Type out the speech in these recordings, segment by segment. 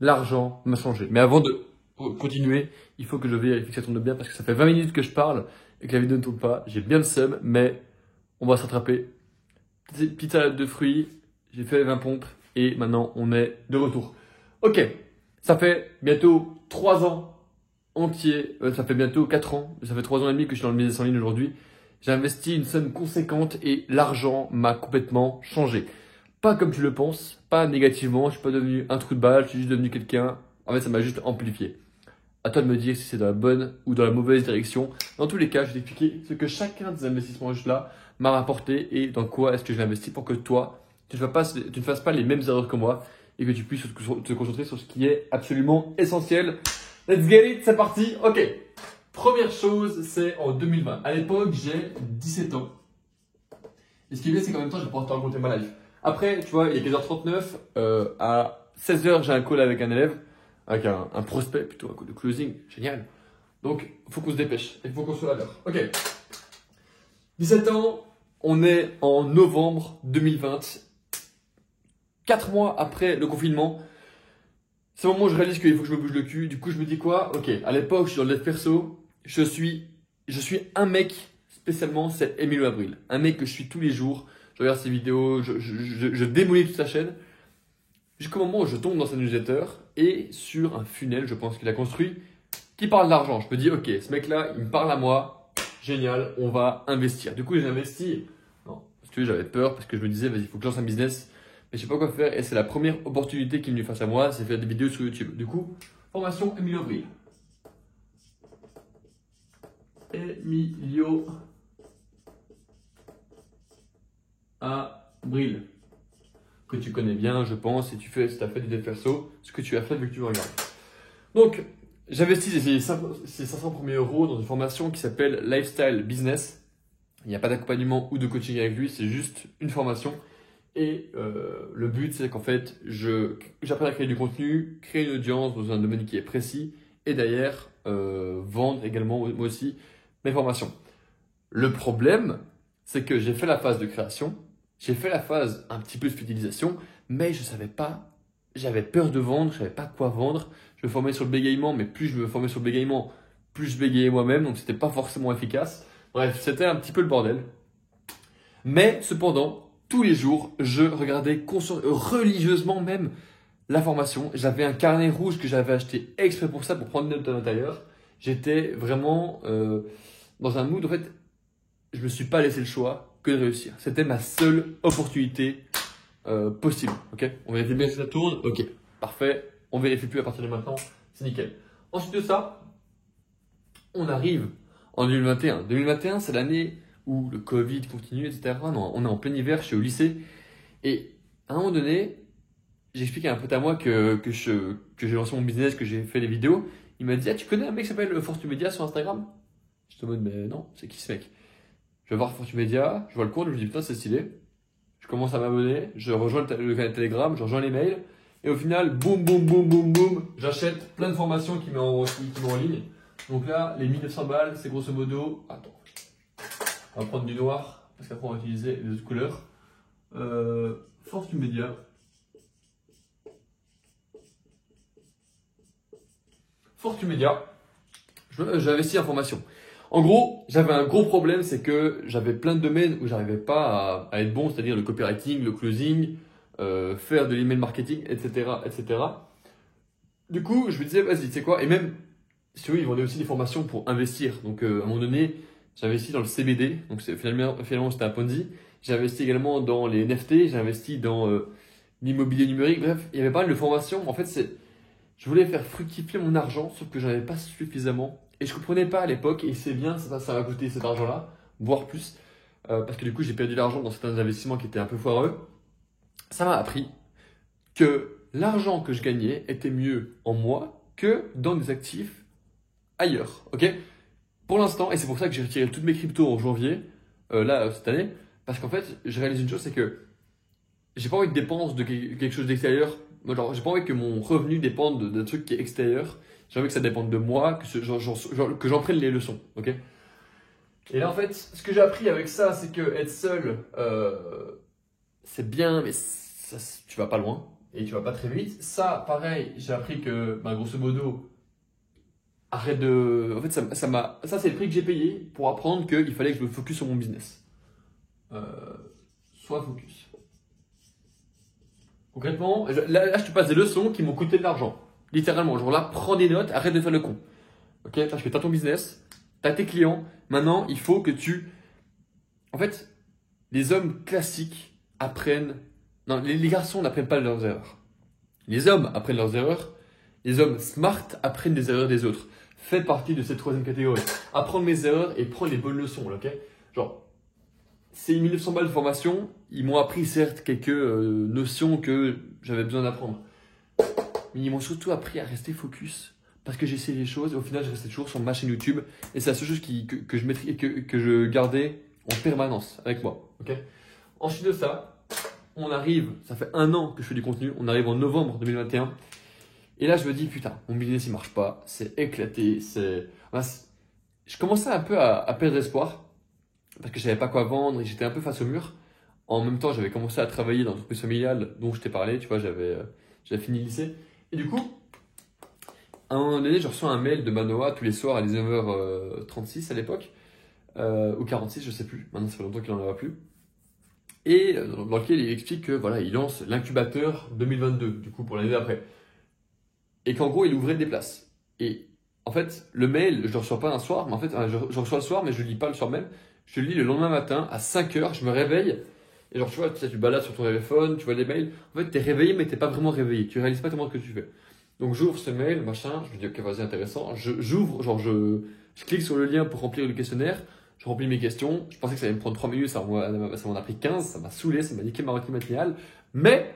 l'argent m'a changé. Mais avant de continuer, il faut que je vérifie que ça tourne bien parce que ça fait 20 minutes que je parle et que la vidéo ne tourne pas. J'ai bien le seum, mais on va se rattraper. Petite salade de fruits, j'ai fait les 20 pompes et maintenant on est de retour. Ok, ça fait bientôt 3 ans entiers, ça fait bientôt 4 ans, ça fait 3 ans et demi que je suis dans le business en ligne aujourd'hui. J'ai investi une somme conséquente et l'argent m'a complètement changé. Pas comme tu le penses, pas négativement, je suis pas devenu un trou de balle, je suis juste devenu quelqu'un. En fait, ça m'a juste amplifié. À toi de me dire si c'est dans la bonne ou dans la mauvaise direction. Dans tous les cas, je vais t'expliquer ce que chacun des investissements juste là m'a rapporté et dans quoi est-ce que je l'ai investi pour que toi, tu ne fasses pas les mêmes erreurs que moi et que tu puisses te concentrer sur ce qui est absolument essentiel. Let's get it, c'est parti. Ok. Première chose, c'est en 2020. À l'époque, j'ai 17 ans. Et ce qui est bien, c'est qu'en même temps, je vais pouvoir te raconter ma life. Après, tu vois, il est 15h39. À 16h, j'ai un call avec un élève, avec un prospect plutôt, un call de closing. Génial. Donc, il faut qu'on se dépêche. Il faut qu'on soit à l'heure. Ok. 17 ans, on est en novembre 2020. 4 mois après le confinement. C'est le moment où je réalise qu'il faut que je me bouge le cul. Du coup, je me dis quoi? Ok, à l'époque, je suis dans le dev perso. Je suis un mec, spécialement, c'est Emilio Abril. Un mec que je suis tous les jours. Je regarde ses vidéos, je démolis toute sa chaîne. Jusqu'au moment où je tombe dans sa newsletter et sur un funnel, je pense qu'il a construit, qui parle d'argent. Je me dis, ok, ce mec-là, il me parle à moi. Génial, on va investir. Du coup, j'ai investi. Non, parce que j'avais peur, parce que je me disais, vas-y, il faut que je lance un business. Mais je sais pas quoi faire. Et c'est la première opportunité qui est venue face à moi, c'est faire des vidéos sur YouTube. Du coup, formation Emilio Abril. Emilio Abril. Que tu connais bien, je pense, si tu as fait du dev perso, ce que tu as fait vu que tu me regardes. Donc, j'investis ces 500 premiers euros dans une formation qui s'appelle Lifestyle Business. Il n'y a pas d'accompagnement ou de coaching avec lui, c'est juste une formation. Et le but, c'est qu'en fait, j'apprends à créer du contenu, créer une audience dans un domaine qui est précis et derrière, vendre également moi aussi mes formations. Le problème, c'est que j'ai fait la phase de création, j'ai fait la phase un petit peu de fidélisation, mais je savais pas, j'avais peur de vendre, je savais pas quoi vendre. Je me formais sur le bégaiement, mais plus je me formais sur le bégaiement, plus je bégayais moi-même, donc c'était pas forcément efficace. Bref, c'était un petit peu le bordel. Mais cependant, tous les jours, je regardais religieusement même la formation. J'avais un carnet rouge que j'avais acheté exprès pour ça, pour prendre des notes à l'intérieur. J'étais vraiment dans un mood, en fait, je me suis pas laissé le choix que de réussir. C'était ma seule opportunité possible. Ok, on vérifie bien si ça tourne. Ok, parfait. On vérifie plus à partir de maintenant. C'est nickel. Ensuite de ça, on arrive en 2021. 2021, c'est l'année où le Covid continue, etc. Non, on est en plein hiver, je suis au lycée. Et à un moment donné, j'explique à un pote à moi que j'ai lancé mon business, que j'ai fait des vidéos. Il m'a dit, ah, tu connais un mec qui s'appelle Fortu Media sur Instagram? J'étais en mode, mais non, c'est qui ce mec? Je vais voir Fortu Media, je vois le compte, je me dis, putain, c'est stylé. Je commence à m'abonner, je rejoins le canal Telegram, je rejoins les mails. Et au final, boum, boum, boum, boum, boum, j'achète plein de formations qui m'ont en ligne. Donc là, les 1900 balles, c'est grosso modo. Attends. On va prendre du noir, parce qu'après on va utiliser les autres couleurs. Fortu Media. Fortu Media. J'ai investi en formation. En gros, j'avais un gros problème, c'est que j'avais plein de domaines où j'arrivais pas à être bon, c'est-à-dire le copywriting, le closing, faire de l'email marketing, etc., etc. Du coup, je me disais, vas-y, tu sais quoi, et même, si tu veux, ils vendaient aussi des formations pour investir. Donc, à un moment donné, j'ai investi dans le CBD, donc finalement c'était un Ponzi. J'ai investi également dans les NFT, j'ai investi dans l'immobilier numérique. Bref, il y avait pas mal de formations. En fait, je voulais faire fructifier mon argent, sauf que j'en avais pas suffisamment. Et je comprenais pas à l'époque, et c'est bien, ça va coûter cet argent-là, voire plus. Parce que du coup, j'ai perdu de l'argent dans certains investissements qui étaient un peu foireux. Ça m'a appris que l'argent que je gagnais était mieux en moi que dans des actifs ailleurs. Ok? Pour l'instant, et c'est pour ça que j'ai retiré toutes mes cryptos en janvier, cette année, parce qu'en fait, je réalise une chose, c'est que j'ai pas envie de dépenser de quelque chose d'extérieur. Genre, j'ai pas envie que mon revenu dépende d'un truc qui est extérieur. J'ai envie que ça dépende de moi, que j'en prenne les leçons. Ok? Et là, en fait, ce que j'ai appris avec ça, c'est que être seul, c'est bien, mais ça, tu vas pas loin. et tu vas pas très vite. Ça, pareil, j'ai appris que, ben, grosso modo, arrête de. En fait, ça c'est le prix que j'ai payé pour apprendre qu'il fallait que je me focus sur mon business. Sois focus. Concrètement, là, je te passe des leçons qui m'ont coûté de l'argent. Littéralement, genre là, prends des notes, arrête de faire le con. Ok? Parce que tu as ton business, tu as tes clients. Maintenant, il faut que tu. En fait, les hommes classiques apprennent. Non, les garçons n'apprennent pas leurs erreurs. Les hommes apprennent leurs erreurs. Les hommes smart apprennent des erreurs des autres. Faites partie de cette troisième catégorie. Apprendre mes erreurs et prendre les bonnes leçons, ok? Genre, c'est 1900 balles de formation. Ils m'ont appris certes quelques notions que j'avais besoin d'apprendre. Mais ils m'ont surtout appris à rester focus. Parce que j'ai essayé les choses et au final, je restais toujours sur ma chaîne YouTube. Et c'est la seule chose que je maîtrise, que je gardais en permanence avec moi, ok? Ensuite de ça, on arrive, ça fait 1 an que je fais du contenu, on arrive en novembre 2021. Et là, je me dis, putain, mon business, il marche pas, c'est éclaté, je commençais un peu à perdre espoir parce que je savais pas quoi vendre et j'étais un peu face au mur. En même temps, j'avais commencé à travailler dans l'entreprise familiale dont je t'ai parlé, tu vois, j'avais fini le lycée. Et du coup, à un moment donné, je reçois un mail de Manoa tous les soirs à 19h36 à l'époque, ou 46, je sais plus, maintenant ça fait longtemps qu'il en a plus. Et dans lequel il explique que voilà, il lance l'incubateur 2022, du coup pour l'année d'après. Et qu'en gros, il ouvrait des places. Et en fait, le mail, je ne le reçois pas un soir, mais en fait, je reçois le soir, mais je ne le lis pas le soir même. Je le lis le lendemain matin à 5h, je me réveille. Et genre, tu vois, tu balades sur ton téléphone, tu vois les mails. En fait, tu es réveillé, mais tu n'es pas vraiment réveillé. Tu réalises pas tellement ce que tu fais. Donc, j'ouvre ce mail, machin, je me dis, ok, vas-y, intéressant. J'ouvre, genre, je clique sur le lien pour remplir le questionnaire. Je remplis mes questions. Je pensais que ça allait me prendre 3 minutes, ça m'en a pris 15, ça m'a saoulé, ça m'a niqué ma routine matinale. Mais,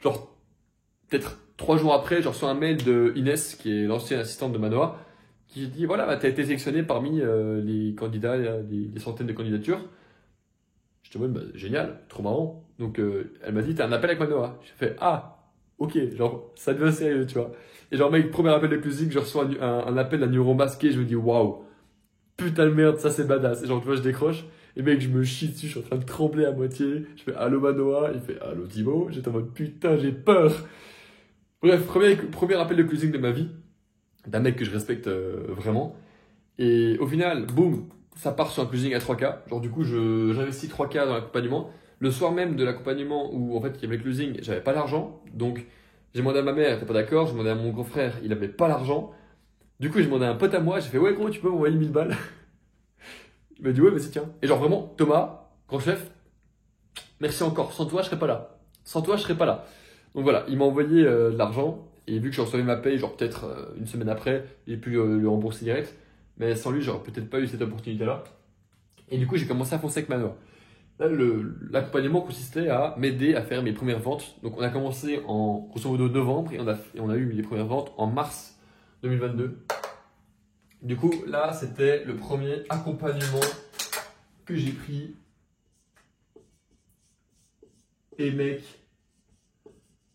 genre, peut-être 3 jours après, je reçois un mail de Inès, qui est l'ancienne assistante de Manoa, qui dit voilà, bah, tu as été sélectionné parmi les candidats, les centaines de candidatures. Je te dis, bah, génial, trop marrant. Donc, elle m'a dit, tu as un appel avec Manoa. J'ai fait ah, ok, genre, ça devient sérieux, tu vois. Et genre, mec, premier appel de musique, je reçois un appel d'un numéro masqué, je me dis waouh, putain de merde, ça c'est badass. Et genre, tu vois, je décroche. Et mec, je me chie dessus, je suis en train de trembler à moitié. Je fais allô Manoa, il fait allô Thibaut. J'étais en mode putain, j'ai peur. Bref, premier appel de closing de ma vie, d'un mec que je respecte vraiment. Et au final, boum, ça part sur un closing à 3K. Genre du coup, j'investis 3K dans l'accompagnement. Le soir même de l'accompagnement où en fait il y avait le closing, j'avais pas l'argent. Donc j'ai demandé à ma mère, elle était pas d'accord. J'ai demandé à mon grand frère, il avait pas l'argent. Du coup, j'ai demandé à un pote à moi, j'ai fait ouais gros, tu peux m'envoyer 1000 balles. Il m'a dit ouais, vas-y tiens. Et genre vraiment, Thomas, grand chef, merci encore. Sans toi, je serais pas là. Sans toi, je serais pas là. Donc voilà, il m'a envoyé de l'argent et vu que je recevais ma paye, genre peut-être une semaine après, j'ai pu le rembourser direct. Mais sans lui, j'aurais peut-être pas eu cette opportunité-là. Et du coup, j'ai commencé à foncer avec Manoa. Là, l'accompagnement consistait à m'aider à faire mes premières ventes. Donc on a commencé en grosso modo novembre et on a eu les premières ventes en mars 2022. Du coup, là, c'était le premier accompagnement que j'ai pris. Et mec,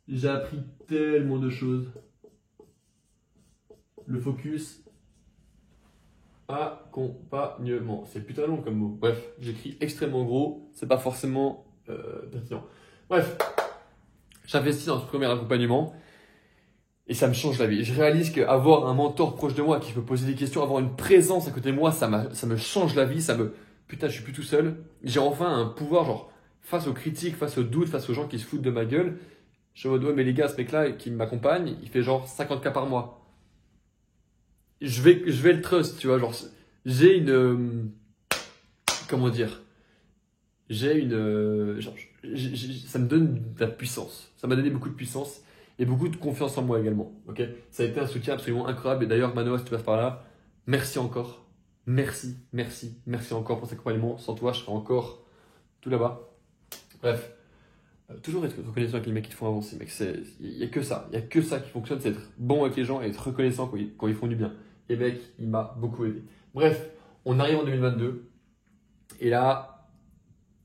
j'ai appris tellement de choses. Le focus, accompagnement. C'est putain long comme mot. Bref, j'écris extrêmement gros. C'est pas forcément pertinent. Bref, j'investis dans ce premier accompagnement et ça me change la vie. Je réalise qu'avoir un mentor proche de moi qui peut poser des questions, avoir une présence à côté de moi, ça me change la vie. Putain, je suis plus tout seul. J'ai enfin un pouvoir, genre, face aux critiques, face aux doutes, face aux gens qui se foutent de ma gueule. Je me dis, ouais, mais les gars, ce mec-là qui m'accompagne, il fait genre 50K par mois. Je vais le trust, tu vois, genre, j'ai une, comment dire, genre, ça me donne de la puissance. Ça m'a donné beaucoup de puissance et beaucoup de confiance en moi également, ok? Ça a été un soutien absolument incroyable et d'ailleurs, Manoa, si tu passes par là, merci encore. Merci encore pour cet accompagnement. Sans toi, je serais encore tout là-bas. Bref. Toujours être reconnaissant avec les mecs qui te font avancer, mec. Il n'y a que ça. Il n'y a que ça qui fonctionne, c'est être bon avec les gens et être reconnaissant quand ils font du bien. Et mec, il m'a beaucoup aidé. Bref, on arrive en 2022. Et là,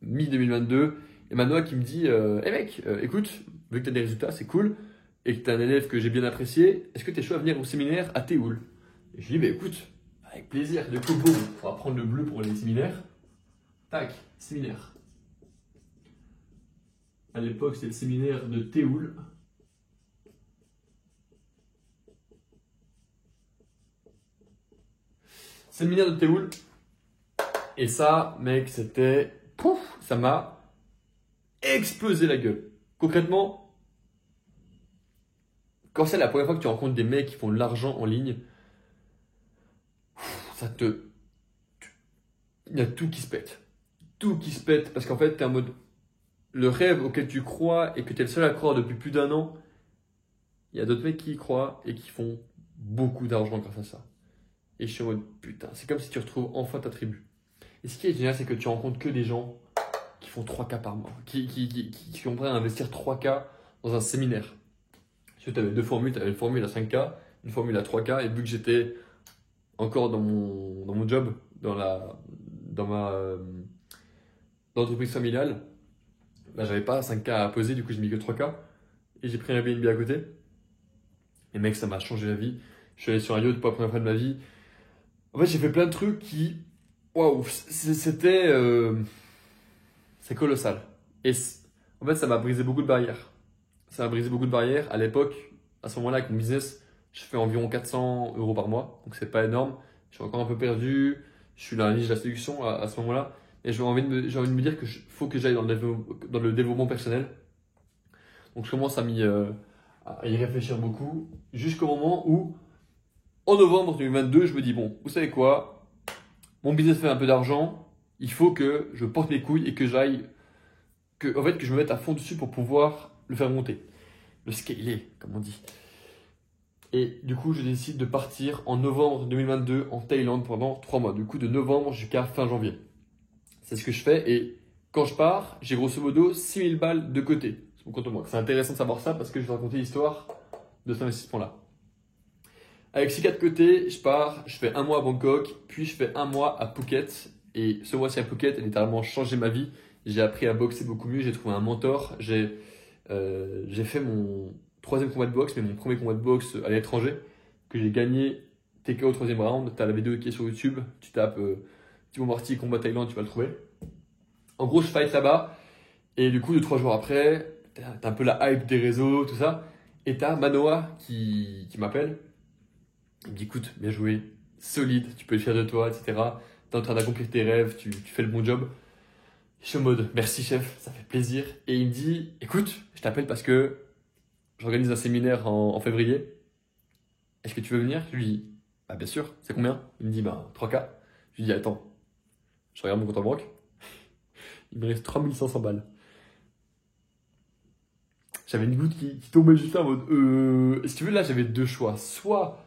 mi-2022, et Manoa qui me dit hey mec, écoute, vu que tu as des résultats, c'est cool, et que tu es un élève que j'ai bien apprécié, est-ce que tu es chaud à venir au séminaire à Théoul? Et je lui dis bah écoute, avec plaisir. Du coup, boum, on va prendre le bleu pour les séminaires. Tac, séminaire. À l'époque, c'était le séminaire de Théoul. Séminaire de Théoul. Et ça, mec, c'était... Pouf, ça m'a explosé la gueule. Concrètement, quand c'est la première fois que tu rencontres des mecs qui font de l'argent en ligne, ça te... Il y a tout qui se pète. Tout qui se pète parce qu'en fait, t'es en mode... Le rêve auquel tu crois et que tu es le seul à croire depuis plus d'1 an, il y a d'autres mecs qui y croient et qui font beaucoup d'argent grâce à ça. Et je suis en mode putain, c'est comme si tu retrouves enfin ta tribu. Et ce qui est génial, c'est que tu rencontres que des gens qui font 3K par mois, qui sont prêts à investir 3K dans un séminaire. Tu avais deux formules, tu avais une formule à 5K, une formule à 3K, et vu que j'étais encore dans mon job, dans ma entreprise familiale, bah, j'avais pas 5K à poser, du coup j'ai mis que 3K, et j'ai pris un Airbnb à côté. Et mec, ça m'a changé la vie. Je suis allé sur un yacht pour la première fois de ma vie. En fait, j'ai fait plein de trucs qui... Waouh, c'était... c'est colossal. Et en fait, ça m'a brisé beaucoup de barrières. Ça m'a brisé beaucoup de barrières. À l'époque, à ce moment-là, avec mon business, je fais environ 400 € par mois. Donc, c'est pas énorme. Je suis encore un peu perdu. Je suis dans la niche de la séduction à ce moment-là. Et j'ai envie de me dire qu'il faut que j'aille dans le développement personnel. Donc, je commence à y réfléchir beaucoup. Jusqu'au moment où, en novembre 2022, je me dis, bon, vous savez quoi? Mon business fait un peu d'argent. Il faut que je porte mes couilles et que que je me mette à fond dessus pour pouvoir le faire monter. Le scaler, comme on dit. Et du coup, je décide de partir en novembre 2022 en Thaïlande pendant 3 mois. Du coup, de novembre jusqu'à fin janvier. C'est ce que je fais. Et quand je pars, j'ai grosso modo 6000 balles de côté. C'est intéressant de savoir ça parce que je vais te raconter l'histoire de cet investissement-là. Avec ces 4 côtés, je pars, je fais 1 mois à Bangkok, puis je fais 1 mois à Phuket. Et ce mois-ci à Phuket a littéralement changé ma vie. J'ai appris à boxer beaucoup mieux, j'ai trouvé un mentor. J'ai fait mon 3e combat de boxe, mais mon premier combat de boxe à l'étranger, que j'ai gagné TKO au 3e round. Tu as la vidéo qui est sur YouTube, tu tapes Thibaut Marty combat Thaïlande, tu vas le trouver. En gros, je fight là-bas, et du coup, 2-3 jours après, t'as un peu la hype des réseaux, tout ça, et t'as Manoa qui m'appelle. Il me dit écoute, bien joué, solide, tu peux être fier de toi, etc. T'es en train d'accomplir tes rêves, tu fais le bon job. Je suis en mode merci chef, ça fait plaisir. Et il me dit écoute, je t'appelle parce que j'organise un séminaire en février. Est-ce que tu veux venir? Je lui dis bah bien sûr, c'est combien? Il me dit bah 3K. Je lui dis attends, je regarde mon compte en banque. Il me reste 3500 balles. J'avais une goutte qui tombait juste là en mode si tu veux, là j'avais 2 choix. Soit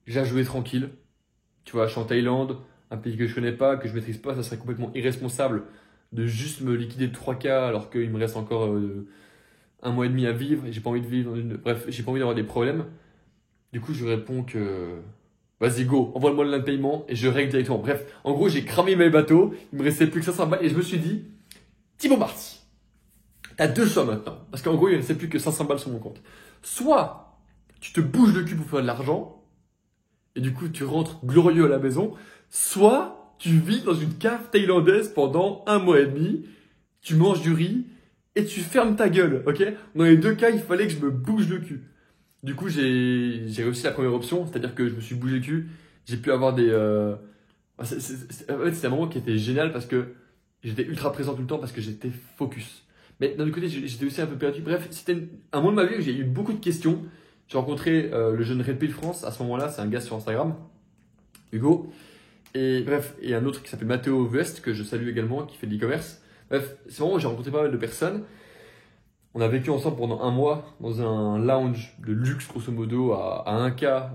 j'ai joué tranquille, tu vois, je suis en Thaïlande, un pays que je connais pas, que je maîtrise pas, ça serait complètement irresponsable de juste me liquider de 3K alors qu'il me reste encore 1 mois et demi à vivre et j'ai pas envie de vivre bref, j'ai pas envie d'avoir des problèmes. Du coup, je réponds que vas-y go, envoie-moi le lien de paiement et je règle directement. Bref, en gros, j'ai cramé mes bateaux, il me restait plus que 500 balles et je me suis dit Thibaut Marty, t'as 2 choix maintenant parce qu'en gros, il ne restait plus que 500 balles sur mon compte. Soit tu te bouges le cul pour faire de l'argent et du coup, tu rentres glorieux à la maison. Soit tu vis dans une cave thaïlandaise pendant 1 mois et demi, tu manges du riz et tu fermes ta gueule, ok? Dans les 2 cas, il fallait que je me bouge le cul. Du coup, j'ai réussi la première option, c'est-à-dire que je me suis bougé le cul. J'ai pu avoir des... En fait, c'était un moment qui était génial parce que j'étais ultra présent tout le temps parce que j'étais focus. Mais d'un autre côté, j'étais aussi un peu perdu. Bref, c'était un moment de ma vie où j'ai eu beaucoup de questions. J'ai rencontré le jeune Red Pill France à ce moment-là, c'est un gars sur Instagram, Hugo. Et bref, et un autre qui s'appelle Mathéo West, que je salue également, qui fait de l'e-commerce. Bref, c'est vraiment où j'ai rencontré pas mal de personnes. On a vécu ensemble pendant 1 mois dans un lounge de luxe, grosso modo, à 1K,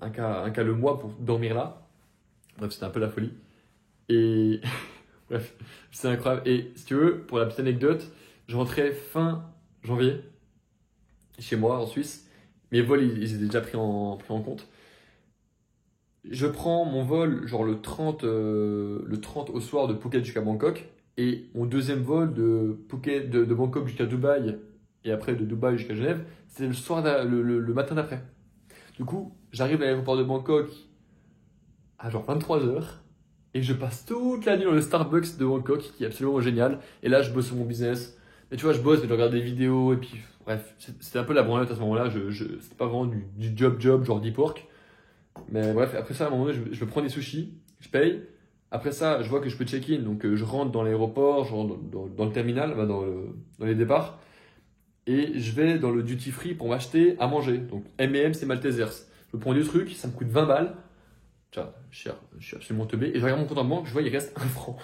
1K le mois pour dormir là. Bref, c'était un peu la folie. Et bref, c'est incroyable. Et si tu veux, pour la petite anecdote, je rentrais fin janvier chez moi en Suisse. Mes vols, ils étaient déjà pris en compte. Je prends mon vol genre le 30 au soir de Phuket jusqu'à Bangkok et mon 2e vol de Phuket de Bangkok jusqu'à Dubaï et après de Dubaï jusqu'à Genève, c'est le soir le matin d'après. Du coup, j'arrive à l'aéroport de Bangkok à genre 23 h Et je passe toute la nuit dans le Starbucks de Bangkok, qui est absolument génial. Et là, je bosse sur mon business. Mais tu vois, je bosse, mais je regarde des vidéos. Et puis, bref, c'était un peu la branlette à ce moment-là. C'était pas vraiment du job, genre deep work. Mais bref, après ça, à un moment donné, je prends des sushis, je paye. Après ça, je vois que je peux check-in. Donc, je rentre dans l'aéroport, je rentre dans le terminal, dans les départs. Et je vais dans le duty free pour m'acheter à manger. Donc, M&M, c'est Maltesers. Je prends deux trucs, ça me coûte 20 balles. Tiens, je suis absolument teubé. Et je regarde mon compte en banque, je vois, il reste 1 franc.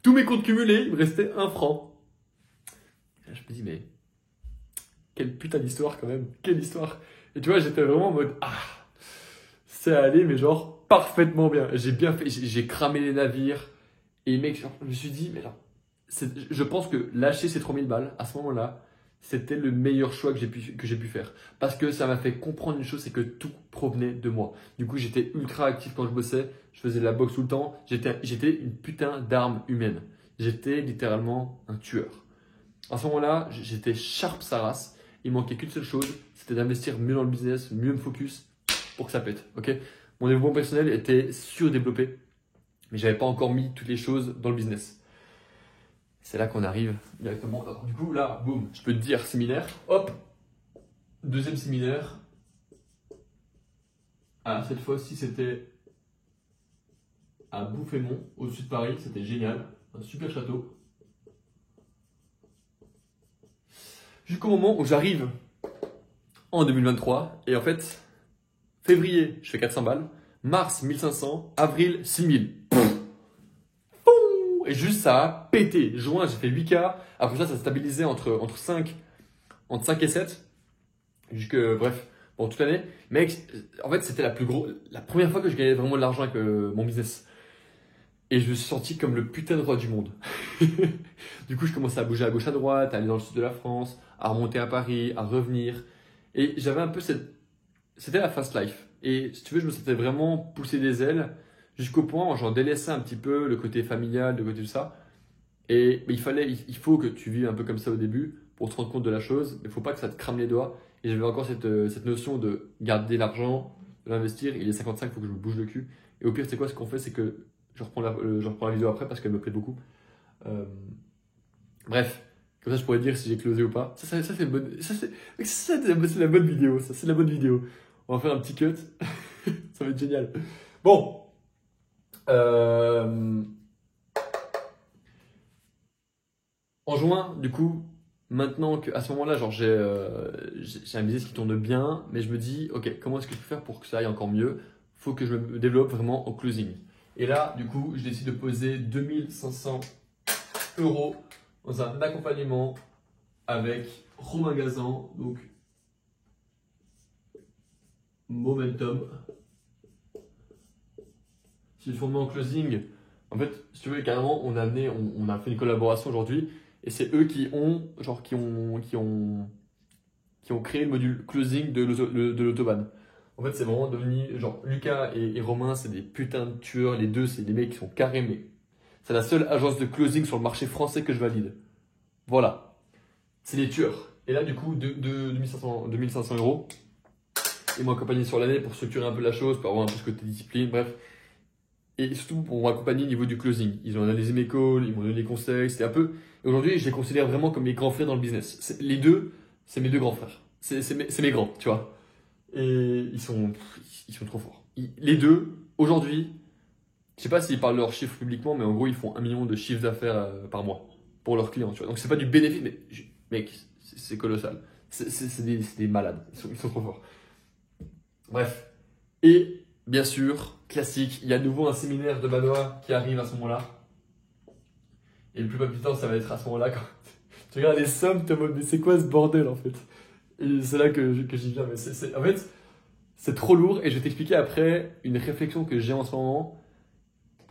Tous mes comptes cumulés, il me restait 1 franc. Et là, je me dis, mais quelle putain d'histoire quand même. Quelle histoire. Et tu vois, j'étais vraiment en mode, c'est allé, mais genre parfaitement bien. J'ai bien fait, j'ai cramé les navires. Et mec, genre, je me suis dit, mais là, je pense que lâcher ces 3000 balles à ce moment-là, c'était le meilleur choix que j'ai pu faire. Parce que ça m'a fait comprendre une chose, c'est que tout provenait de moi. Du coup, j'étais ultra actif quand je bossais, je faisais de la boxe tout le temps, j'étais une putain d'arme humaine. J'étais littéralement un tueur. À ce moment-là, j'étais sharp sa race. Il manquait qu'une seule chose, c'était d'investir mieux dans le business, mieux me focus pour que ça pète. Ok, mon développement personnel était surdéveloppé, mais j'avais pas encore mis toutes les choses dans le business. C'est là qu'on arrive directement. Alors, du coup, là, boum, je peux te dire séminaire. Hop, deuxième séminaire. Ah, cette fois-ci, c'était à Bouffémont, au-dessus de Paris. C'était génial. Un super château. Jusqu'au moment où j'arrive en 2023. Et en fait, février, je fais 400 balles. Mars, 1500. Avril, 6000. Et juste ça a pété. Juin, j'ai fait 8K. Après ça, ça s'est stabilisé entre 5 et 7. Jusque, bref, pendant toute l'année. Mec, en fait, c'était la première fois que je gagnais vraiment de l'argent avec mon business. Et je me suis senti comme le putain de roi du monde. Du coup, je commençais à bouger à gauche, à droite, à aller dans le sud de la France, à remonter à Paris, à revenir. Et j'avais un peu c'était la fast life. Et si tu veux, je me sentais vraiment pousser des ailes jusqu'au point où j'en délaissais un petit peu le côté familial, le côté tout ça. Et mais il faut que tu vives un peu comme ça au début pour te rendre compte de la chose. Mais il ne faut pas que ça te crame les doigts. Et j'avais encore cette notion de garder l'argent, de l'investir. Il est 55, il faut que je me bouge le cul. Et au pire, c'est quoi ce qu'on fait, c'est que je reprends la vidéo après parce qu'elle me plaît beaucoup. Bref, comme ça je pourrais dire si j'ai closé ou pas. Ça c'est une bonne, c'est la bonne vidéo. Ça c'est la bonne vidéo. On va faire un petit cut. Ça va être génial. Bon. En juin, du coup, maintenant qu'à ce moment-là, genre j'ai un business qui tourne bien, mais je me dis, ok, comment est-ce que je peux faire pour que ça aille encore mieux? Faut que je me développe vraiment au closing. Et là, du coup, je décide de poser 2500 € dans un accompagnement avec Romain Gazan, donc Momentum. Si je formé en closing, en fait, si tu veux, carrément, on a fait une collaboration aujourd'hui, et c'est eux qui ont créé le module closing de l'autobahn. En fait, c'est vraiment devenu, genre, Lucas et Romain, c'est des putains de tueurs. Les deux, c'est des mecs qui sont carrés, mais c'est la seule agence de closing sur le marché français que je valide. Voilà. C'est des tueurs. Et là, du coup, 2500 €. Ils m'ont accompagné sur l'année pour structurer un peu la chose, pour avoir un peu ce côté discipline, bref. Et surtout pour m'accompagner au niveau du closing. Ils ont analysé mes calls, ils m'ont donné des conseils, c'était un peu... Et aujourd'hui, je les considère vraiment comme mes grands frères dans le business. Les deux, c'est mes deux grands frères. C'est mes grands, tu vois. Et ils sont trop forts. Les deux, aujourd'hui, je sais pas s'ils parlent de leurs chiffres publiquement, mais en gros, ils font 1 million de chiffres d'affaires par mois pour leurs clients, tu vois. Donc c'est pas du bénéfice, mais mec, c'est colossal. C'est des malades. Ils sont trop forts. Bref. Et bien sûr, classique, il y a de nouveau un séminaire de Banois qui arrive à ce moment-là. Et le plus palpitant, ça va être à ce moment-là quand tu regardes les sommes, tu es en mode, mais c'est quoi ce bordel en fait? Et c'est là que j'y viens. Mais en fait, c'est trop lourd et je vais t'expliquer après une réflexion que j'ai en ce moment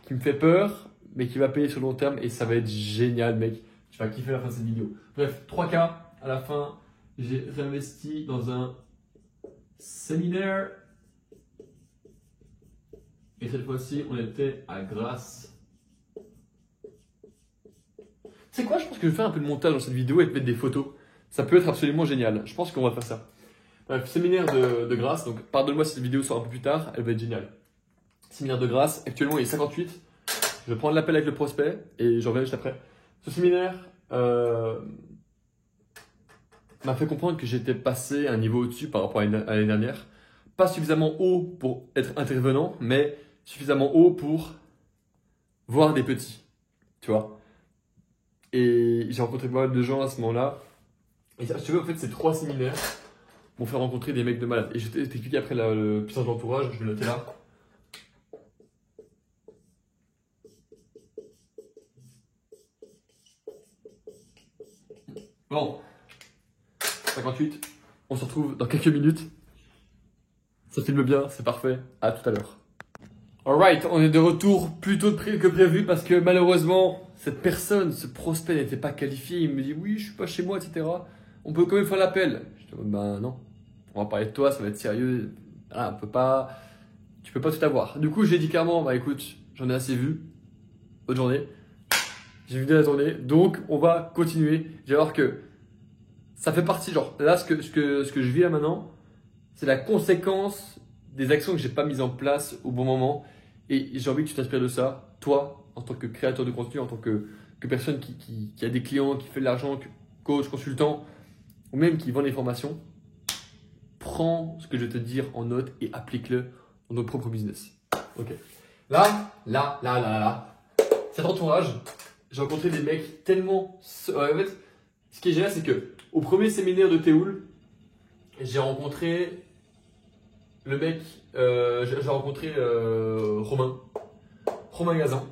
qui me fait peur, mais qui va payer sur le long terme et ça va être génial, mec. Tu vas kiffer la fin de cette vidéo. Bref, 3K à la fin, j'ai réinvesti dans un séminaire. Et cette fois-ci, on était à Grasse. C'est quoi? Je pense que je vais faire un peu de montage dans cette vidéo et te mettre des photos. Ça peut être absolument génial. Je pense qu'on va faire ça. Bref, séminaire de Grasse. Donc, pardonne-moi si cette vidéo sort un peu plus tard. Elle va être géniale. séminaire de grâce. Actuellement, il est 58. Je vais prendre l'appel avec le prospect et je reviens juste après. Ce séminaire m'a fait comprendre que j'étais passé à un niveau au-dessus par rapport à l'année dernière. Pas suffisamment haut pour être intervenant, mais suffisamment haut pour voir des petits, tu vois. Et j'ai rencontré pas mal de gens à ce moment-là. Et si tu veux, en fait, ces 3 séminaires m'ont fait rencontrer des mecs de malades. Et je vais t'expliquer après le puissance de l'entourage, je vais le noter là. Bon, 58, on se retrouve dans quelques minutes. Ça filme bien, c'est parfait. À tout à l'heure. Alright, on est de retour plus tôt que prévu parce que malheureusement, cette personne, ce prospect n'était pas qualifié. Il me dit oui, je suis pas chez moi, etc. On peut quand même faire l'appel. Je dis ben non, on va parler de toi, ça va être sérieux. Voilà, tu peux pas tout avoir. Du coup, j'ai dit clairement, bah écoute, j'en ai assez vu. Bonne journée. J'ai vu de la journée, donc on va continuer. J'ai voir que ça fait partie, genre là, ce que je vis là maintenant, c'est la conséquence des actions que j'ai pas mises en place au bon moment. Et j'ai envie que tu t'inspires de ça, toi, en tant que créateur de contenu, en tant que personne qui a des clients, qui fait de l'argent, coach, consultant, ou même qui vend des formations. Prends ce que je vais te dire en note et applique-le dans ton propre business. Ok. Là, cet entourage, j'ai rencontré des mecs tellement. En fait, ce qui est génial, c'est que au premier séminaire de Théoul, j'ai rencontré le mec, j'ai rencontré Romain Gazan.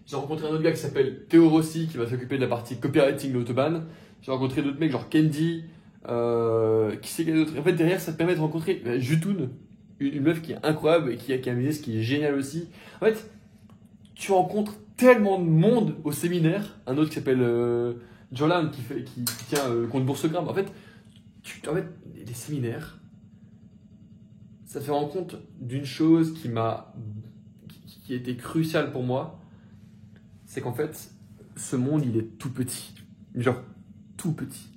J'ai rencontré un autre gars qui s'appelle Théo Rossi qui va s'occuper de la partie copywriting de l'Autobahn. J'ai rencontré d'autres mecs genre Candy, qui sait qu'il y a d'autres. En fait, derrière, ça te permet de rencontrer Jutoun, une meuf qui est incroyable et qui a un business qui est génial aussi. En fait, tu rencontres tellement de monde au séminaire. Un autre qui s'appelle Jolan qui tient le compte Boursegram. En fait, les séminaires, ça te fait rendre compte d'une chose qui a été cruciale pour moi. C'est qu'en fait, ce monde, il est tout petit. Genre, tout petit.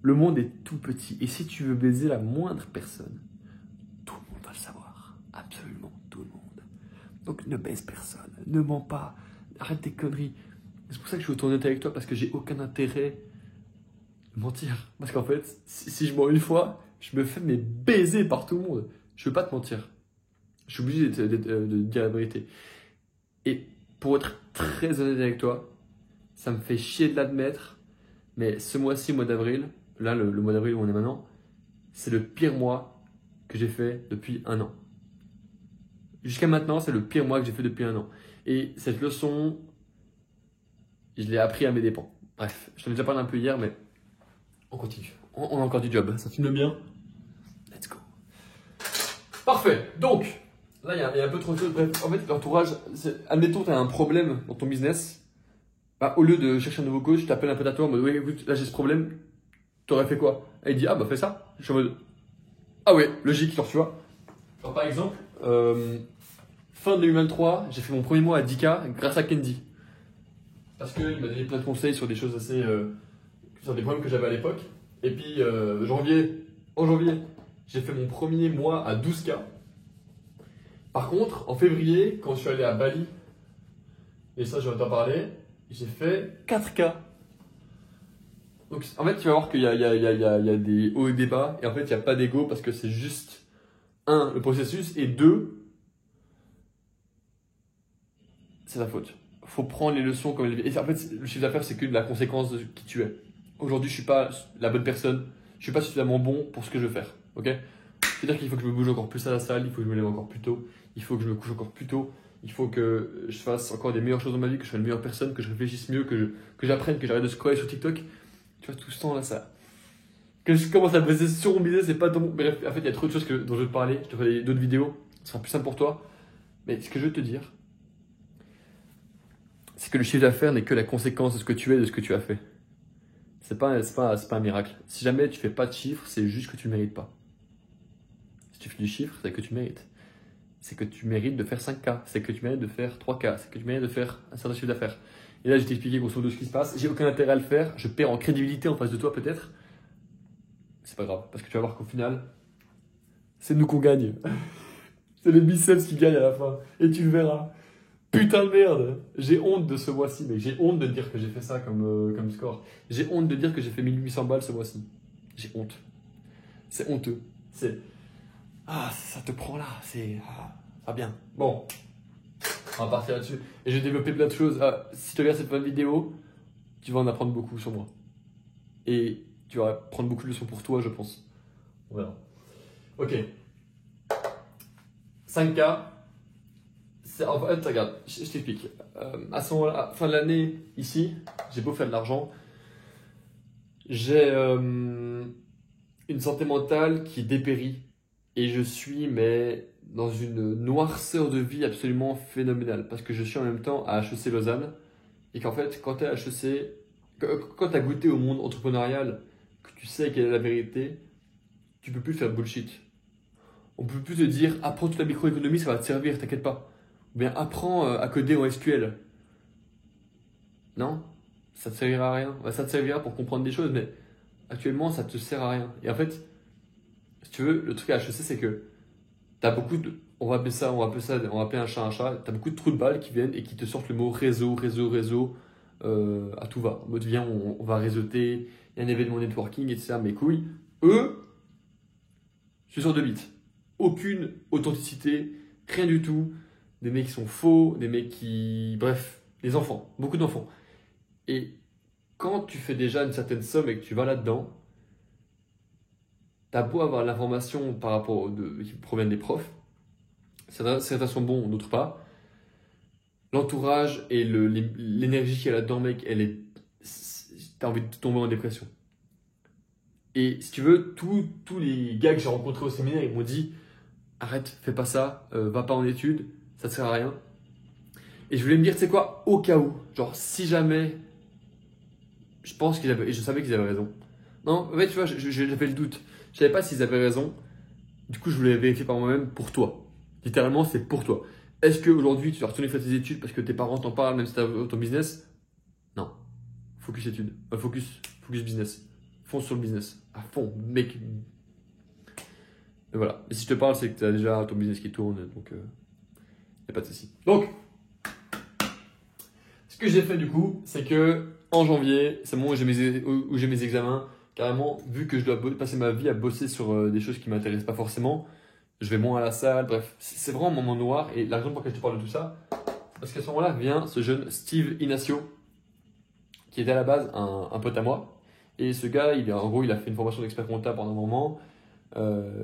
Le monde est tout petit. Et si tu veux baiser la moindre personne, tout le monde va le savoir. Absolument tout le monde. Donc ne baise personne. Ne mens pas. Arrête tes conneries. C'est pour ça que je veux être honnête avec toi, parce que j'ai aucun intérêt de mentir. Parce qu'en fait, si je mens une fois, je me fais baiser par tout le monde. Je veux pas te mentir. Je suis obligé de dire la vérité. Et pour être très honnête avec toi, ça me fait chier de l'admettre, mais ce mois-ci, mois d'avril, là, le mois d'avril où on est maintenant, c'est le pire mois que j'ai fait depuis 1 an. Jusqu'à maintenant, c'est le pire mois que j'ai fait depuis 1 an. Et cette leçon, je l'ai appris à mes dépens. Bref, je t'en ai déjà parlé un peu hier, mais on continue. On a encore du job. Ça filme bien. Let's go. Parfait. Donc, là, il y a un peu trop de choses. Bref, en fait, l'entourage, admettons, tu as un problème dans ton business. Bah, au lieu de chercher un nouveau coach, tu t'appelles un peu à toi en mode, oui, écoute, là, j'ai ce problème. Tu aurais fait quoi? Et il dit, ah, bah, fais ça. Je suis en mode, ah ouais, logique, genre, tu vois. Genre, par exemple, fin 2023, j'ai fait mon premier mois à 10K grâce à Candy. Parce qu'il m'a donné plein de conseils sur des choses assez. Sur des problèmes que j'avais à l'époque. Et puis, en janvier, j'ai fait mon premier mois à 12K. Par contre, en février, quand je suis allé à Bali, et ça, je vais t'en parler, j'ai fait 4K. Donc, en fait, tu vas voir qu'il y a des hauts et des bas. Et en fait, il n'y a pas d'ego parce que c'est juste, 1, le processus, et 2, c'est ta faute. Faut prendre les leçons comme elles. Et en fait, le chiffre d'affaires, c'est que de la conséquence de qui tu es. Aujourd'hui, je suis pas la bonne personne. Je suis pas suffisamment bon pour ce que je veux faire. Ok? C'est-à-dire qu'il faut que je me bouge encore plus à la salle. Il faut que je me lève encore plus tôt. Il faut que je me couche encore plus tôt. Il faut que je fasse encore des meilleures choses dans ma vie, que je sois une meilleure personne, que je réfléchisse mieux, que j'apprenne, que j'arrête de scroller sur TikTok. Tu vois, tout ce temps-là, ça. Que je commence à bosser sur mon business, c'est pas ton. Bref, en fait, il y a trop de choses dont je veux te parler. Je te ferai d'autres vidéos. Ce sera plus simple pour toi. Mais ce que je veux te dire, c'est que le chiffre d'affaires n'est que la conséquence de ce que tu es, de ce que tu as fait. C'est pas un miracle. Si jamais tu fais pas de chiffre, c'est juste que tu le mérites pas. Si tu fais du chiffre, c'est que tu mérites. C'est que tu mérites de faire 5K, c'est que tu mérites de faire 3K, c'est que tu mérites de faire un certain chiffre d'affaires. Et là, je t'ai expliqué grosso modo ce qui se passe. J'ai aucun intérêt à le faire. Je perds en crédibilité en face de toi peut-être. C'est pas grave, parce que tu vas voir qu'au final, c'est nous qu'on gagne. C'est les biceps qui gagnent à la fin. Et tu le verras. Putain de merde. J'ai honte de ce mois-ci, mec. J'ai honte de dire que j'ai fait ça comme score. J'ai honte de dire que j'ai fait 1800 balles ce mois-ci. J'ai honte. C'est honteux. C'est... Ah, ça te prend là. C'est... Ah, pas bien. Bon. On va partir là-dessus. Et je vais développer plein de choses. Ah, si tu regardes cette fin de vidéo, tu vas en apprendre beaucoup sur moi. Et tu vas prendre beaucoup de leçons pour toi, je pense. Voilà. Ok. 5K. En fait, regarde, je t'explique. À ce moment-là, fin de l'année, ici, j'ai beau faire de l'argent. J'ai une santé mentale qui dépérit. Et je suis, mais dans une noirceur de vie absolument phénoménale. Parce que je suis en même temps à HEC Lausanne. Et qu'en fait, quand tu es à HEC, quand tu as goûté au monde entrepreneurial, que tu sais quelle est la vérité, tu peux plus faire de bullshit. On peut plus te dire, apprends toute la microéconomie, ça va te servir, t'inquiète pas. Ou bien apprends à coder en SQL. Non, ça te servira à rien. Ça te servira pour comprendre des choses, mais actuellement, ça te sert à rien. Et en fait, si tu veux, le truc à HEC, c'est que t'as beaucoup de... On va appeler un chat un chat. T'as beaucoup de trous de balles qui viennent et qui te sortent le mot réseau à tout va. En mode, viens, on va réseauter, il y a un événement networking, etc. Mais couilles, eux, je suis sur 2 bits. Aucune authenticité, rien du tout. Des mecs qui sont faux, des mecs qui... Bref, des enfants, beaucoup d'enfants. Et quand tu fais déjà une certaine somme et que tu vas là-dedans, t'as beau avoir l'information par rapport qui provient des profs, certains sont bons, d'autres pas. L'entourage et l'énergie qu'il y a là-dedans, mec, t'as envie de tomber en dépression. Et si tu veux, tous les gars que j'ai rencontrés au séminaire, ils m'ont dit arrête, fais pas ça, va pas en études, ça te sert à rien. Et je voulais me dire, tu sais quoi, au cas où, genre si jamais, je pense qu'ils avaient, et je savais qu'ils avaient raison. Non, en fait, tu vois, j'avais le doute. Je savais pas s'ils avaient raison. Du coup, je voulais vérifier par moi-même pour toi. Littéralement, c'est pour toi. Est-ce qu'aujourd'hui, tu vas retourner faire tes études parce que tes parents t'en parlent, même si tu as ton business? Non. Focus études. Focus business. Fonce sur le business. À fond, mec. Mais voilà. Et si je te parle, c'est que tu as déjà ton business qui tourne. Donc, il n'y a pas de souci. Donc, ce que j'ai fait du coup, c'est que en janvier, c'est le moment où j'ai mes examens. Carrément, vu que je dois passer ma vie à bosser sur des choses qui ne m'intéressent pas forcément, je vais moins à la salle, bref, c'est vraiment un moment noir. Et la raison pour laquelle je te parle de tout ça, parce qu'à ce moment-là vient ce jeune Steve Inacio, qui était à la base un pote à moi. Et ce gars, en gros, il a fait une formation d'expert comptable pendant un moment.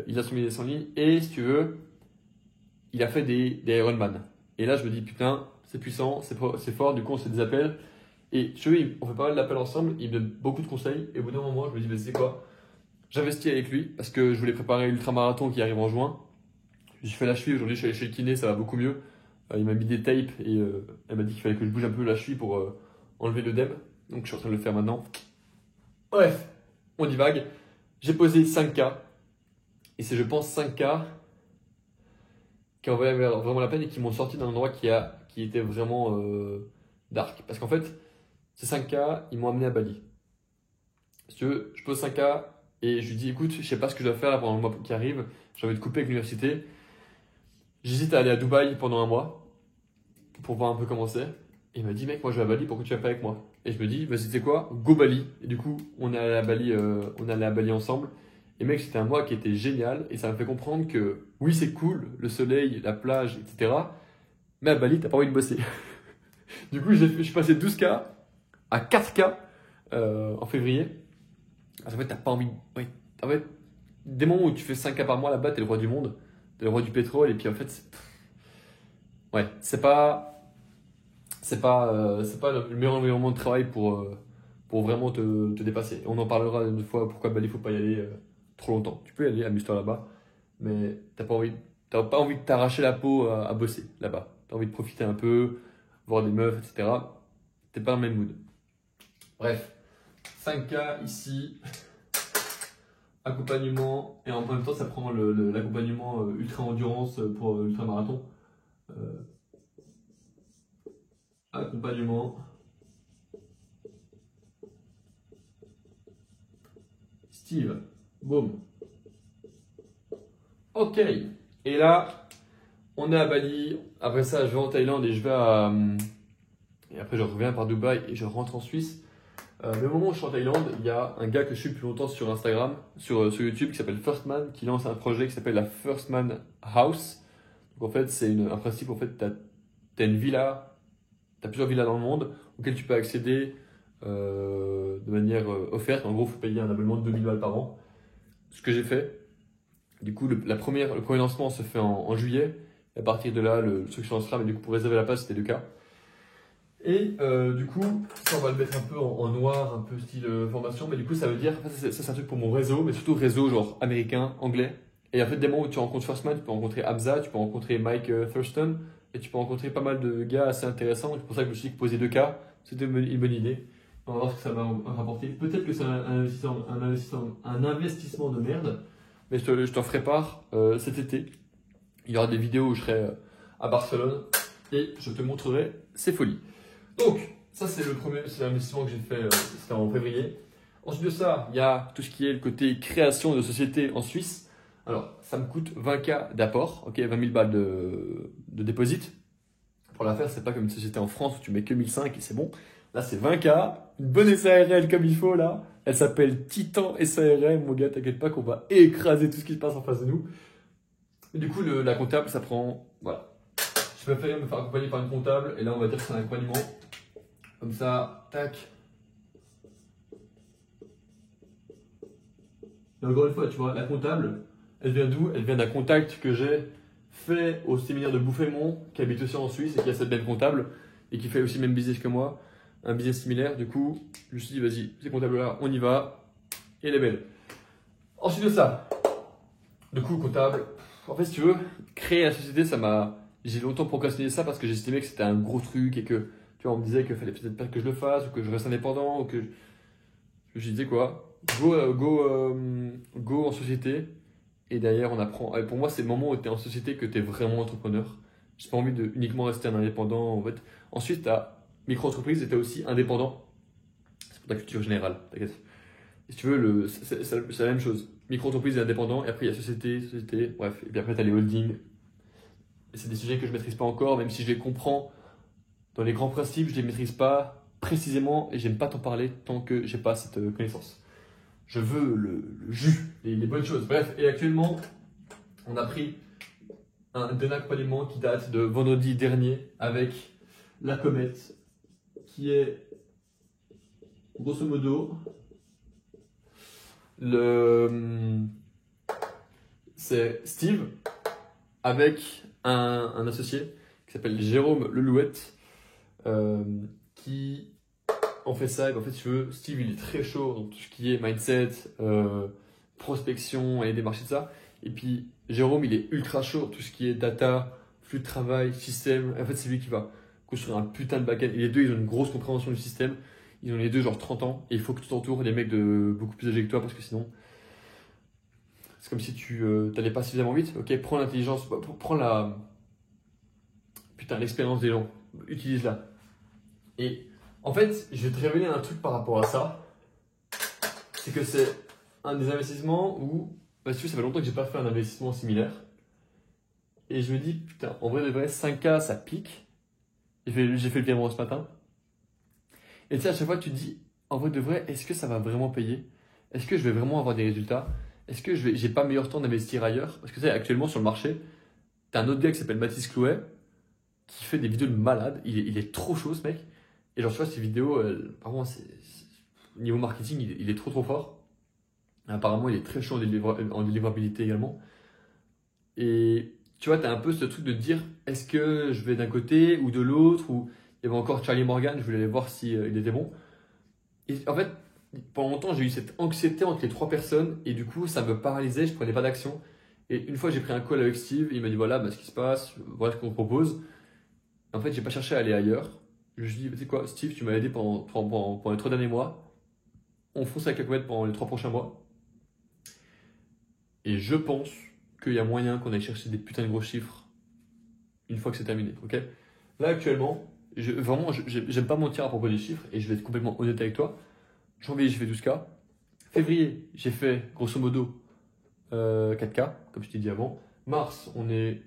Il a son business en ligne. Et si tu veux, il a fait des Ironman. Et là, je me dis, putain, c'est puissant, c'est fort. Du coup, on se fait des appels. Et tu vois, on fait pas mal d'appels ensemble. Il me donne beaucoup de conseils. Et au bout d'un moment, je me dis, mais c'est quoi? J'investis avec lui parce que je voulais préparer l'ultramarathon qui arrive en juin. J'ai fait la cheville. Aujourd'hui, je suis allé chez le kiné, ça va beaucoup mieux. Il m'a mis des tapes et elle m'a dit qu'il fallait que je bouge un peu la cheville pour enlever l'œdème. Donc, je suis en train de le faire maintenant. Bref, on divague. J'ai posé 5K. Et c'est, je pense, 5K qui en valaient vraiment la peine et qui m'ont sorti d'un endroit qui était vraiment dark. Parce qu'en fait, ces 5K, ils m'ont amené à Bali. Si tu veux, je pose 5K et je lui dis écoute, je sais pas ce que je dois faire là pendant le mois qui arrive, j'ai envie de couper avec l'université. J'hésite à aller à Dubaï pendant un mois pour voir un peu comment c'est. Et il m'a dit mec, moi je vais à Bali, pourquoi tu vas pas avec moi? Et je me dis vas-y, tu sais quoi, go Bali. Et du coup, on est allé à Bali ensemble. Et mec, c'était un mois qui était génial et ça m'a fait comprendre que oui, c'est cool, le soleil, la plage, etc. Mais à Bali, t'as pas envie de bosser. Du coup, je suis passé de 12K à 4K en février. Parce qu'en fait, t'as pas envie. Ouais. En fait, des moments où tu fais 5K par mois là-bas, t'es le roi du monde, t'es le roi du pétrole, et puis en fait, ouais, c'est pas le meilleur environnement de travail pour vraiment te dépasser. On en parlera une fois pourquoi Bali, faut pas y aller trop longtemps. Tu peux y aller, amuse-toi là-bas, mais t'as pas envie de t'arracher la peau à bosser là-bas. T'as envie de profiter un peu, voir des meufs, etc. T'es pas dans le même mood. Bref, 5K ici, accompagnement, et en même temps ça prend l'accompagnement ultra endurance pour l'ultramarathon. Accompagnement, Steve, boum. Ok, et là, On est à Bali. Après ça, je vais en Thaïlande et je vais à. Et après, je reviens par Dubaï et je rentre en Suisse. Mais au moment où je suis en Thaïlande, il y a un gars que je suis depuis longtemps sur Instagram, sur YouTube, qui s'appelle Firstman, qui lance un projet qui s'appelle la Firstman House. Donc en fait, c'est un principe, en fait, tu as une villa, tu as plusieurs villas dans le monde auxquelles tu peux accéder de manière offerte. En gros, il faut payer un abonnement de 2000 balles par an. Ce que j'ai fait. Du coup, le premier lancement se fait en juillet. Et à partir de là, le truc se lancera. Mais du coup, pour réserver la place, c'était le cas. Et du coup, ça, on va le mettre un peu en noir, un peu style formation. Mais du coup, ça veut dire, ça c'est un truc pour mon réseau, mais surtout réseau genre américain, anglais. Et en fait, des moments où tu rencontres Firstman, tu peux rencontrer Hamza, tu peux rencontrer Mike Thurston, et tu peux rencontrer pas mal de gars assez intéressants. C'est pour ça que je me suis dit que poser 2K, c'était une bonne idée. On va voir ce que ça va rapporter. Peut-être que c'est un investissement de merde, mais je t'en ferai part cet été. Il y aura des vidéos où je serai à Barcelone et je te montrerai ces folies. Donc, ça c'est c'est l'investissement que j'ai fait, c'était en février. Ensuite de ça, il y a tout ce qui est le côté création de société en Suisse. Alors, ça me coûte 20K d'apport, ok, 20 000 balles de déposit. Pour la faire, c'est pas comme une société en France où tu mets que 1005 et c'est bon. Là, c'est 20K, une bonne SARL comme il faut là. Elle s'appelle Titan SARL, mon gars, t'inquiète pas qu'on va écraser tout ce qui se passe en face de nous. Et du coup, la comptable, ça prend, voilà. Je préfère me faire accompagner par une comptable et là, on va dire que c'est un accompagnement. Comme ça, tac. Et encore une fois, tu vois, la comptable, elle vient d'où? Elle vient d'un contact que j'ai fait au séminaire de Bouffémont, qui habite aussi en Suisse et qui a cette même comptable et qui fait aussi le même business que moi, un business similaire. Du coup, je me suis dit, vas-y, ces comptables-là, on y va. Et elle est belle. Ensuite de ça, du coup, comptable, en fait, si tu veux, créer la société, j'ai longtemps procrastiné ça parce que j'estimais que c'était un gros truc et que, tu vois, on me disait qu'il fallait peut-être pas que je le fasse ou que je reste indépendant ou que. Je disais quoi? Go en société. Et derrière, on apprend. Pour moi, c'est le moment où tu es en société que tu es vraiment entrepreneur. J'ai pas envie de uniquement rester un indépendant. En fait. Ensuite, tu as micro-entreprise et tu as aussi indépendant. C'est pour ta culture générale, t'inquiète. Et si tu veux, c'est la même chose. Micro-entreprise et indépendant. Et après, il y a société, bref. Et puis après, tu as les holdings. Et c'est des sujets que je maîtrise pas encore, même si je les comprends dans les grands principes, je les maîtrise pas précisément et j'aime pas t'en parler tant que j'ai pas cette connaissance. Je veux le jus, les bonnes choses. Bref, et actuellement, on a pris un accompagnement qui date de vendredi dernier avec la comète, qui est grosso modo c'est Steve avec un associé qui s'appelle Jérôme Lelouette, qui on fait ça. Et en fait, si tu veux, Steve il est très chaud dans tout ce qui est mindset, prospection et des marchés de ça. Et puis Jérôme il est ultra chaud dans tout ce qui est data, flux de travail, système. En fait, c'est lui qui va construire un putain de back-end. Et les deux, ils ont une grosse compréhension du système. Ils ont les deux genre 30 ans. Et il faut que tu t'entoures des mecs de beaucoup plus âgés que toi parce que sinon, c'est comme si tu n'allais pas suffisamment vite. Ok, prends l'intelligence, prends l'expérience des gens. Utilise-la. Et en fait, je vais te révéler un truc par rapport à ça. C'est que c'est un des investissements où, parce que ça fait longtemps que j'ai pas fait un investissement similaire. Et je me dis, putain, en vrai de vrai, 5K, ça pique. J'ai fait le virement ce matin. Et tu sais, à chaque fois, tu te dis, en vrai de vrai, est-ce que ça va vraiment payer? Est-ce que je vais vraiment avoir des résultats? Est-ce que j'ai pas meilleur temps d'investir ailleurs? Parce que tu sais, actuellement sur le marché, tu as un autre gars qui s'appelle Mathis Clouet, qui fait des vidéos de malade. Il est trop chaud, ce mec. Et genre, tu vois, ces vidéos, apparemment, niveau marketing, il est trop trop fort. Apparemment, il est très chaud en délivrabilité également. Et tu vois, tu as un peu ce truc de te dire, est-ce que je vais d'un côté ou de l'autre? Ou il y avait encore Charlie Morgan, je voulais aller voir si il était bon. Et en fait, pendant longtemps, j'ai eu cette anxiété entre les trois personnes et du coup, ça me paralysait, je prenais pas d'action. Et une fois, j'ai pris un call avec Steve, il m'a dit voilà ce qui se passe, voilà ce qu'on propose. En fait, j'ai pas cherché à aller ailleurs. Je me suis dit, tu sais quoi, Steve, tu m'as aidé pendant les 3 derniers mois. On fonce avec la comète pendant les 3 prochains mois. Et je pense qu'il y a moyen qu'on aille chercher des putains de gros chiffres une fois que c'est terminé. Ok? Là, actuellement, vraiment, j'aime pas mentir à propos des chiffres et je vais être complètement honnête avec toi. Janvier, j'ai fait 12K. Février, j'ai fait grosso modo 4K, comme je t'ai dit avant. Mars, on est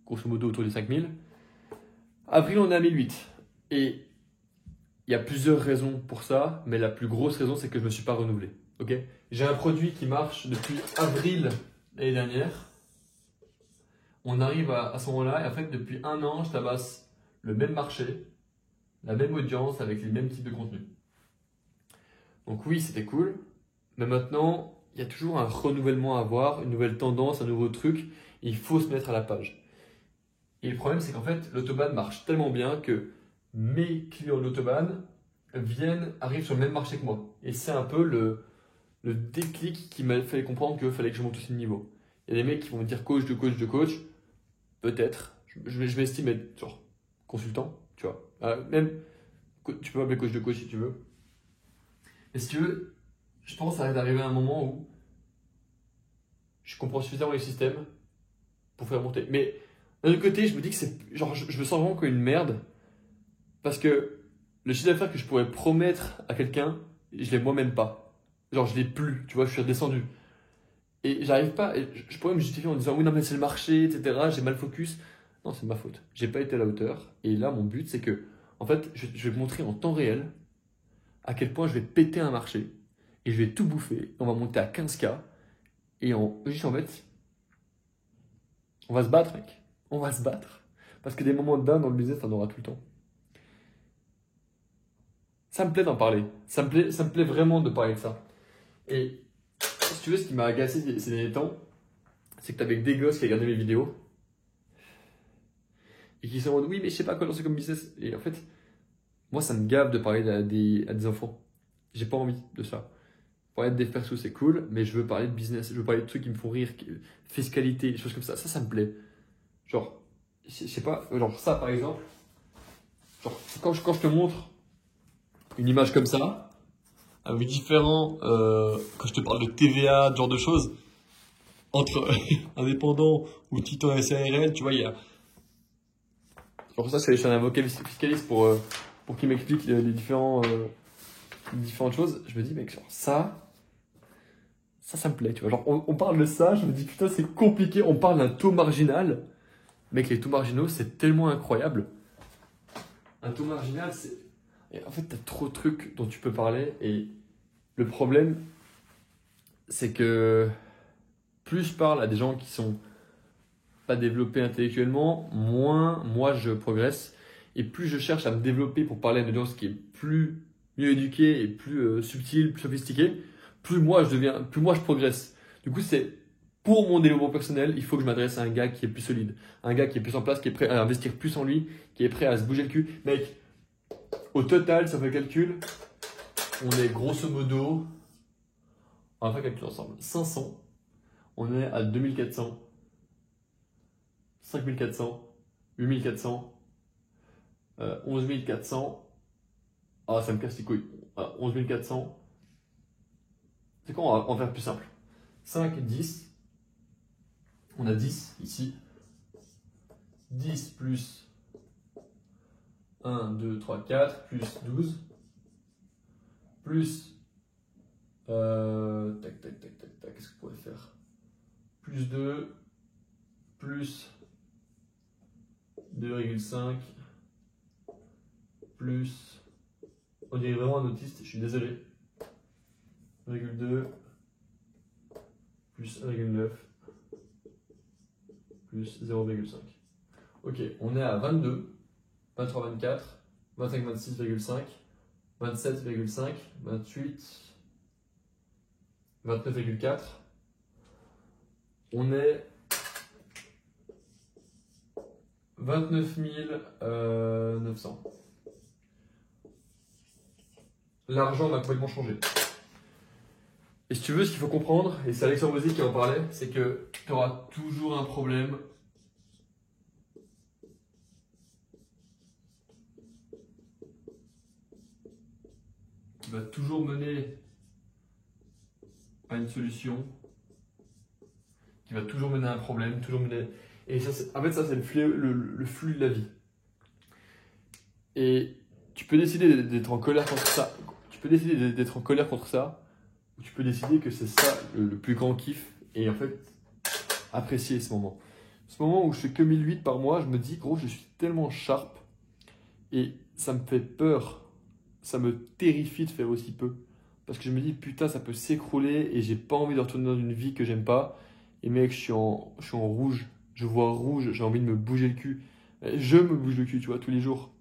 grosso modo autour des 5000. Avril, on est à 1008. Et il y a plusieurs raisons pour ça, mais la plus grosse raison, c'est que je ne me suis pas renouvelé. Okay, j'ai un produit qui marche depuis avril l'année dernière. On arrive à ce moment-là, et en fait, depuis 1 an, je tabasse le même marché, la même audience, avec les mêmes types de contenus. Donc oui, c'était cool, mais maintenant, il y a toujours un renouvellement à avoir, une nouvelle tendance, un nouveau truc, et il faut se mettre à la page. Et le problème, c'est qu'en fait, l'autobahn marche tellement bien que mes clients d'autobahn arrivent sur le même marché que moi. Et c'est un peu le déclic qui m'a fait comprendre qu'il fallait que je monte aussi de niveau. Il y a des mecs qui vont me dire coach de coach de coach. Peut-être. Je m'estime être genre consultant, tu vois. Même, tu peux m'appeler coach de coach si tu veux. Et si tu veux, je pense que ça arrive d'arriver à un moment où je comprends suffisamment les systèmes pour faire monter. Mais d'un autre côté, je me dis que c'est genre, je me sens vraiment comme une merde parce que le chiffre d'affaires que je pourrais promettre à quelqu'un, je l'ai moi-même pas. Genre, je l'ai plus, tu vois, je suis redescendu. Et j'arrive pas, je pourrais me justifier en disant oui, non, mais c'est le marché, etc. J'ai mal focus. Non, c'est ma faute. J'ai pas été à la hauteur. Et là, mon but, c'est que, en fait, je vais te montrer en temps réel à quel point je vais péter un marché et je vais tout bouffer. On va monter à 15K et juste en fait, on va se battre, mec. On va se battre. Parce que des moments de down dans le business, t'en auras tout le temps. Ça me plaît d'en parler. Ça me plaît vraiment de parler de ça. Et si tu veux, ce qui m'a agacé ces derniers temps, c'est que t'avais des gosses qui regardaient mes vidéos et qui se demandent oui, mais je sais pas quoi lancer comme business. Et en fait, moi, ça me gave de parler à des enfants. J'ai pas envie de ça. Parler de des persos, c'est cool, mais je veux parler de business. Je veux parler de trucs qui me font rire, fiscalité, des choses comme ça. Ça me plaît. Genre, je sais pas, genre ça par exemple. Genre, quand je te montre une image comme ça, avec différents, quand je te parle de TVA, ce genre de choses, entre indépendants ou titan SARL, tu vois, il y a. Genre ça, je suis allé chez un avocat fiscaliste pour qu'il m'explique les différentes choses. Je me dis, mec, genre ça me plaît, tu vois. Genre, on parle de ça, je me dis, putain, c'est compliqué. On parle d'un taux marginal. Mec, les taux marginaux, c'est tellement incroyable. Un taux marginal, c'est. Et en fait, t'as trop de trucs dont tu peux parler. Et le problème, c'est que plus je parle à des gens qui sont pas développés intellectuellement, moins moi je progresse. Et plus je cherche à me développer pour parler à une audience qui est mieux éduquée et plus subtile, plus sophistiquée, plus moi je progresse. Du coup, c'est pour mon développement personnel, il faut que je m'adresse à un gars qui est plus solide, un gars qui est plus en place, qui est prêt à investir plus en lui, qui est prêt à se bouger le cul. Mec, au total, ça fait le calcul, on est grosso modo, on va faire le calcul ensemble, 500, on est à 2400, 5400, 8400, 11400, ah ça me casse les couilles, 11400, c'est quoi, on va en faire plus simple, 5, 10, on a 10 ici, 10 plus 1, 2, 3, 4, plus 12, plus, tac, qu'est-ce que je pourrais faire? Plus 2, plus 2,5, plus, on dirait vraiment un autiste, je suis désolé, 1,2, plus 1,9, plus 0,5. Ok, on est à 22, 23, 24, 25, 26,5, 27,5, 28, 29,4. On est 29 900. L'argent m'a complètement changé. Et si tu veux, ce qu'il faut comprendre, et c'est Alexandre Bozzi qui en parlait, c'est que tu auras toujours un problème qui va toujours mener à une solution, qui va toujours mener à un problème, toujours mener. Et ça, en fait, ça, c'est le flux de la vie. Et tu peux décider d'être en colère contre ça. Tu peux décider d'être en colère contre ça, ou tu peux décider que c'est ça le plus grand kiff, et en fait, apprécier ce moment. Ce moment où je fais que 1008 par mois, je me dis, gros, je suis tellement sharp et ça me fait peur. Ça me terrifie de faire aussi peu. Parce que je me dis, putain, ça peut s'écrouler et j'ai pas envie de retourner dans une vie que j'aime pas. Et mec, je suis en rouge. Je vois rouge, j'ai envie de me bouger le cul. Je me bouge le cul, tu vois, tous les jours.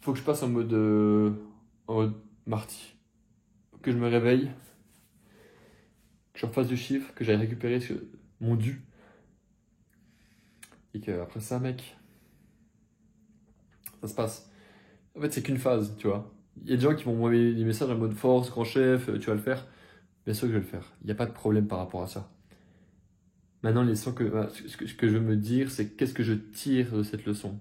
Faut que je passe en mode Marty. Que je me réveille, que je refasse du chiffre, que j'aille récupérer mon dû. Et qu'après ça, mec, ça se passe. En fait, c'est qu'une phase, tu vois. Il y a des gens qui vont m'envoyer des messages en mode force, grand chef, tu vas le faire. Bien sûr que je vais le faire. Il n'y a pas de problème par rapport à ça. Maintenant, ce que je veux me dire, c'est qu'est-ce que je tire de cette leçon?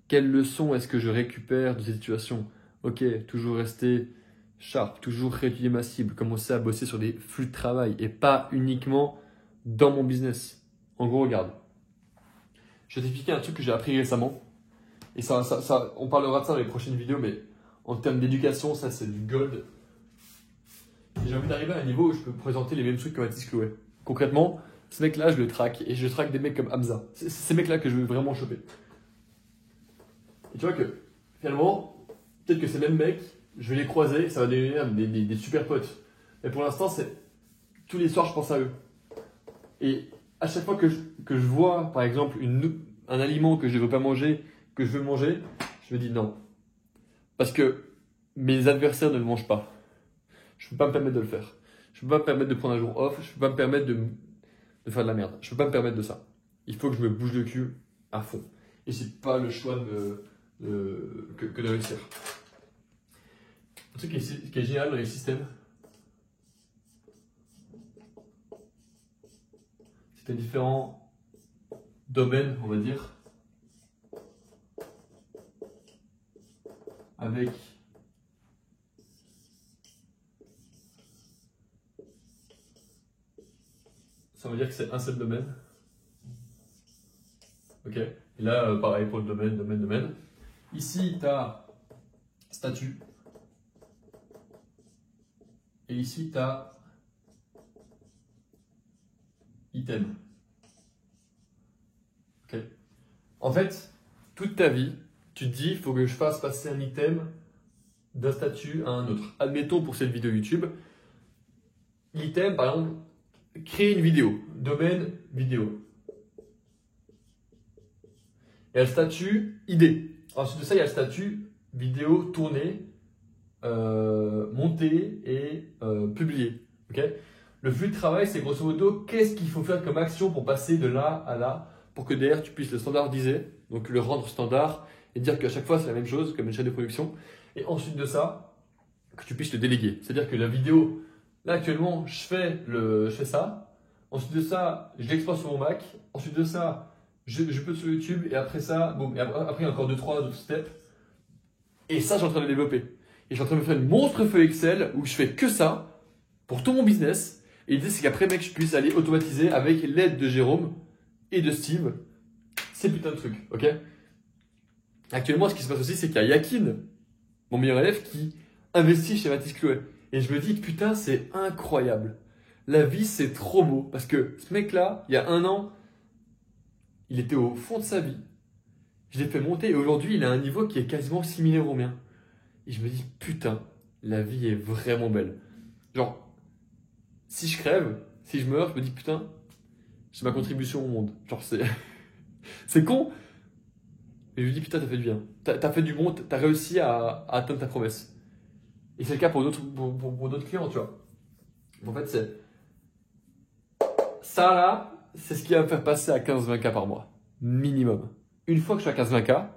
Quelle leçon est-ce que je récupère de cette situation? Ok, toujours rester sharp, toujours réétudier ma cible, commencer à bosser sur des flux de travail et pas uniquement dans mon business. En gros, regarde. Je vais t'expliquer un truc que j'ai appris récemment. Et on parlera de ça dans les prochaines vidéos, mais en termes d'éducation, ça c'est du gold. Et j'ai envie d'arriver à un niveau où je peux présenter les mêmes trucs que Mathis Chloé. Concrètement, ce mec-là, je le traque et je traque des mecs comme Hamza. C'est ces mecs-là que je veux vraiment choper. Et tu vois que finalement, peut-être que ces mêmes mecs, je vais les croiser, ça va devenir des super potes. Mais pour l'instant, tous les soirs, je pense à eux. Et à chaque fois que je vois, par exemple, un aliment que je ne veux pas manger, que je veux manger, je me dis non. Parce que mes adversaires ne le mangent pas. Je ne peux pas me permettre de le faire. Je ne peux pas me permettre de prendre un jour off. Je ne peux pas me permettre de faire de la merde. Je ne peux pas me permettre de ça. Il faut que je me bouge le cul à fond. Et c'est pas le choix que de réussir. Un truc qui est génial dans les systèmes, c'est que tu as différents domaines, on va dire, avec ça veut dire que c'est un seul domaine. Ok. Et là, pareil pour le domaine. Ici, tu as statut. Et ici, tu as item. Ok. En fait, toute ta vie, tu te dis, il faut que je fasse passer un item d'un statut à un autre. Admettons pour cette vidéo YouTube, l'item, par exemple, créer une vidéo, domaine vidéo. Il y a le statut idée. Ensuite de ça, il y a le statut vidéo tournée, montée et publiée. Okay, le flux de travail, c'est grosso modo qu'est-ce qu'il faut faire comme action pour passer de là à là, pour que derrière tu puisses le standardiser, donc le rendre standard et dire qu'à chaque fois c'est la même chose comme une chaîne de production. Et ensuite de ça, que tu puisses le déléguer. C'est-à-dire que la vidéo, là actuellement, je fais ça. Ensuite de ça, je l'exporte sur mon Mac. Ensuite de ça, je peux sur YouTube. Et après ça, boum. Et après, il y a encore 2-3 autres steps. Et ça, je suis en train de le développer. Et je suis en train de me faire une monstre feuille Excel où je fais que ça pour tout mon business. Et l'idée, c'est qu'après, mec, je puisse aller automatiser avec l'aide de Jérôme et de Steve ces putains de trucs. Ok? Actuellement, ce qui se passe aussi, c'est qu'il y a Yakin, mon meilleur élève, qui investit chez Mathis Chloé. Et je me dis, putain, c'est incroyable. La vie, c'est trop beau. Parce que ce mec-là, il y a un an, il était au fond de sa vie. Je l'ai fait monter et aujourd'hui, il a un niveau qui est quasiment similaire au mien. Et je me dis, putain, la vie est vraiment belle. Genre, si je crève, si je meurs, je me dis, putain, c'est ma contribution au monde. Genre, c'est con. Mais je me dis, putain, t'as fait du bien. T'as fait du bon, t'as réussi à atteindre ta promesse. Et c'est le cas pour d'autres clients, tu vois. En fait, ça là, c'est ce qui va me faire passer à 15-20K par mois. Minimum. Une fois que je suis à 15-20K,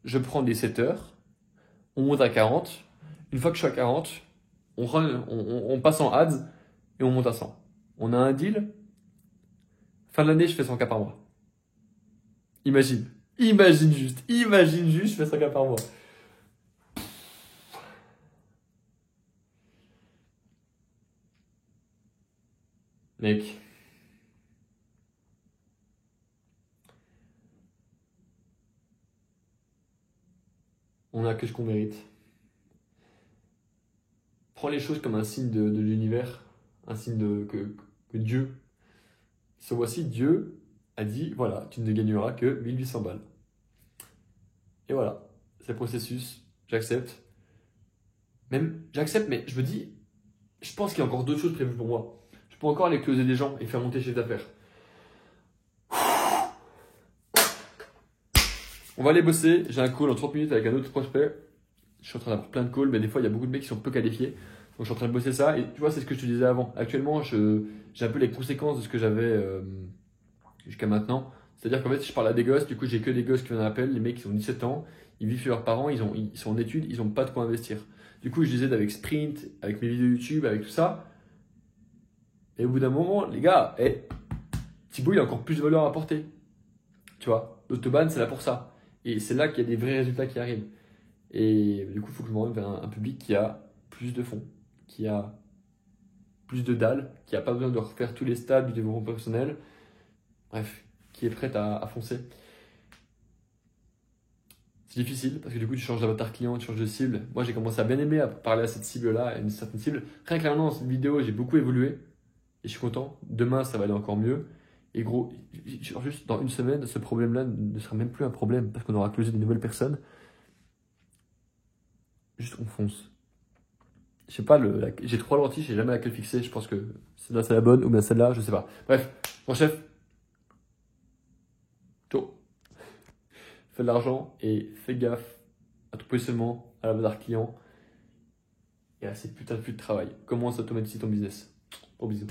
je prends des 7 heures, on monte à 40. Une fois que je suis à 40, on passe en ads et on monte à 100. On a un deal. Fin de l'année, je fais 100K par mois. Imagine. Imagine juste, je fais 100K par mois. Mec. On a que ce qu'on mérite. Prends les choses comme un signe de l'univers, un signe que Dieu Ce mois-ci, Dieu a dit, voilà, tu ne gagneras que 1800 balles. Et voilà, c'est le processus, j'accepte. Même, j'accepte, mais je me dis, je pense qu'il y a encore d'autres choses prévues pour moi. Je peux encore aller closer des gens et faire monter le chiffre d'affaires. On va aller bosser, j'ai un call en 30 minutes avec un autre prospect. Je suis en train d'avoir plein de calls, mais des fois, il y a beaucoup de mecs qui sont peu qualifiés. Donc, je suis en train de bosser ça. Et tu vois, c'est ce que je te disais avant. Actuellement, j'ai un peu les conséquences de ce que j'avais jusqu'à maintenant. C'est-à-dire qu'en fait, si je parle à des gosses, du coup, j'ai que des gosses qui viennent à l'appel. Les mecs, ils ont 17 ans, ils vivent chez leurs parents, ils sont en études, ils n'ont pas de quoi investir. Du coup, je les aide avec Sprint, avec mes vidéos YouTube, avec tout ça. Et au bout d'un moment, les gars, Thibaut, il a encore plus de valeur à apporter. Tu vois, l'autobahn, c'est là pour ça. Et c'est là qu'il y a des vrais résultats qui arrivent. Et du coup, il faut que je me rende vers un public qui a plus de fonds, qui a plus de dalles, qui n'a pas besoin de refaire tous les stades du développement personnel. Bref, qui est prête à foncer. C'est difficile parce que du coup, tu changes d'avatar client, tu changes de cible. Moi, j'ai commencé à bien aimer à parler à cette cible-là, à une certaine cible. Rien que maintenant, dans cette vidéo, j'ai beaucoup évolué et je suis content. Demain, ça va aller encore mieux. Et gros, genre juste dans une semaine, ce problème-là ne sera même plus un problème parce qu'on aura closé de nouvelles personnes. Juste, on fonce. Je sais pas, j'ai 3 lentilles, je sais jamais laquelle fixer. Je pense que celle-là, c'est la bonne ou bien celle-là, je sais pas. Bref, mon chef, ciao. Fais de l'argent et fais gaffe à ton positionnement, à l'avatar client et à ces putains de flux de travail. Commence à automatiser ton business. Gros bisous.